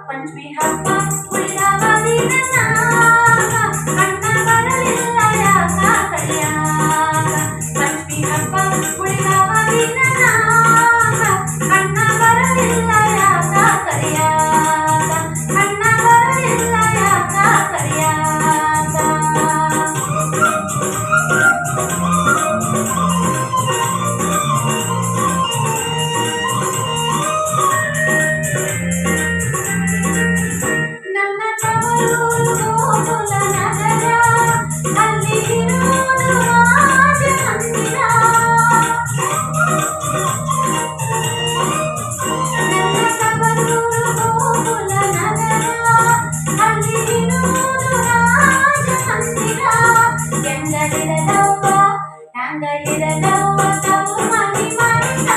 ಪಂಚಮಿ ಹಬ್ಬ ಉಳಿದವ ದಿನ ಅಣ್ಣ ಬರಲಿಲ್ಲ ಯಾಕ ಕರಿಯಾಕ. ಪಂಚಮಿ ಹಬ್ಬ ಉಳಿದವ ದಿನ ಅಣ್ಣ ಬರಲಿಲ್ಲ ಯಾಕ ಕರಿಯಾಕ. ಅಣ್ಣ ಬರಲಿಲ್ಲ ಯಾಕ ಕರಿಯಾಕ. ನನ್ನ ತವರೂರು ಗೋಕುಲ ನಗರ, ಅಲ್ಲಿ ಇರುವುದು ರಾಜ ಮಂದಿರ. ನನ್ನ ತವರೂರು ಗೋಕುಲ ನಗರ, ಅಲ್ಲಿ ಇರುವುದು ರಾಜ ಮಂದಿರ. ಹೆಂಗಲಿರದವ್ವ ಹ್ಯಾಂಗಲಿರದವ್ವ ತವರು ಮನಿ ಮನಿತ,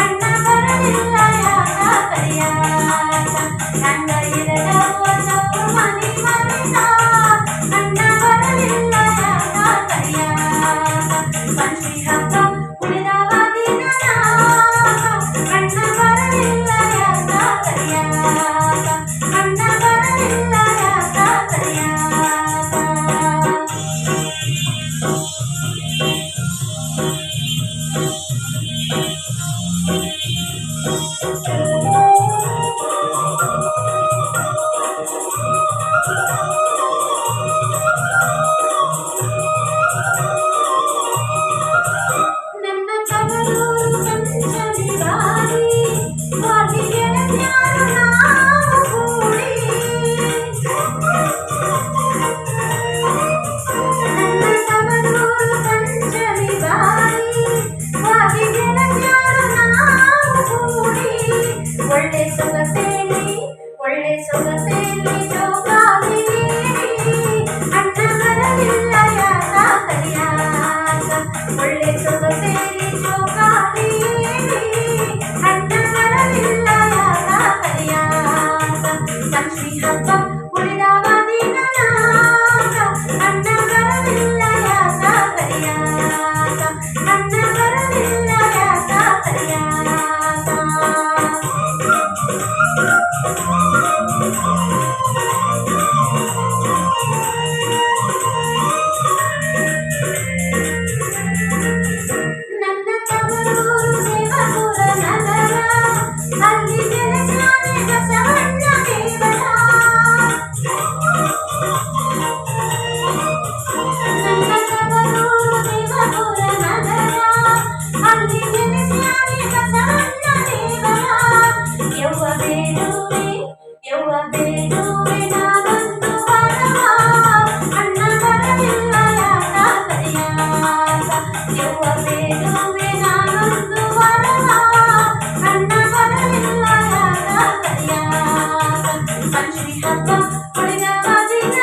ಅಣ್ಣ ಬರಲಿಲ್ಲ ಯಾಕ ಕರಿಯಾಕ. ಹ್ಯಾಂಗಲಿರದವ್ವ ತವರು ಮನಿ ಮನಿತ, ಅಣ್ಣ ಬರಲಿಲ್ಲ ಯಾಕ ಕರಿಯಾಕ. ಪಂಚಮಿ ಹಬ್ಬ ಉಳಿದವ ದಿನ ಅಣ್ಣ ಬರಲಿಲ್ಲ ಯಾಕ ಕರಿಯಾಕ. ಅಣ್ಣ ಬರಲಿಲ್ಲ ಯಾಕ ಕರಿಯಾಕ. ನನ್ನ ತವರೂರು ಪಂಚಮಿ ಬಾರಿ, ಬಾಗಿ ಗೆಳತ್ಯಾರು ನಾವು ಕೂಡಿ. ನನ್ನ ತವರೂರು ಪಂಚಮಿ ಬಾರಿ, ಬಾಗಿ ಗೆಳತ್ಯಾರು ನಾವು ಕೂಡಿ. ಒಳ್ಳೆ ಸೊಗಸೇಲಿ ಒಳ್ಳೆ ಸೊಗಸೇಲಿ ಜೋಕಾಲಿ ನೀಡಿ, ಅಣ್ಣ ಬರಲಿಲ್ಲ ಯಾಕ ಕರಿಯಾಕ. ಒಳ್ಳೆ ಸೊಗಸೇಲಿ ಜೋಕಾಲಿ ನೀಡಿ, ಅಣ್ಣ ಬರಲಿಲ್ಲ ಯಾಕ ಕರಿಯಾಕ. ಪಂಚಮಿ ಹಬ್ಬ ಉಳಿದವ ದಿನ ಅಣ್ಣ ಬರಲಿಲ್ಲ ಯಾಕ ಕರಿಯಾಕ. ಅಣ್ಣ ಬರಲಿಲ್ಲ ಯಾಕ ಕರಿಯಾಕ. ನನ್ನ ತವರೂರು ದೇವಪುರ ನಗರ, ಅಲ್ಲಿ ನೆಲೆಸ್ಯಾನೆ ಬಸವಣ್ಣ ದೇವರ. ನನ್ನ ತವರೂರು ದೇವಪುರ ನಗರ, ಅಲ್ಲಿ ನೆಲೆಸ್ಯಾನೆ ಬಸವಣ್ಣ ದೇವರ. ಯವ್ವ ಬೇಡುವೆ ಯವ್ವ ಬೇಡುವೆ ನಾನೊಂದು ವರವ, ಅಣ್ಣ ಬರಲಿಲ್ಲ ಯಾಕ ಕರಿಯಾಕ. ಯವ್ವ ಬೇಡುವೆ ನಾನೊಂದು ವರವ, ಅಣ್ಣ ಬರಲಿಲ್ಲ ಯಾಕ ಕರಿಯಾಕ. ಪಂಚಮಿ ಹಬ್ಬ ಉಳಿದವ ದಿನ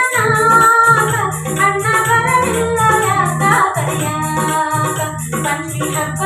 ಅಣ್ಣ ಬರಲಿಲ್ಲ ಯಾಕ ಕರಿಯಾಕ. ಪಂಚಮಿ ಹಬ್ಬ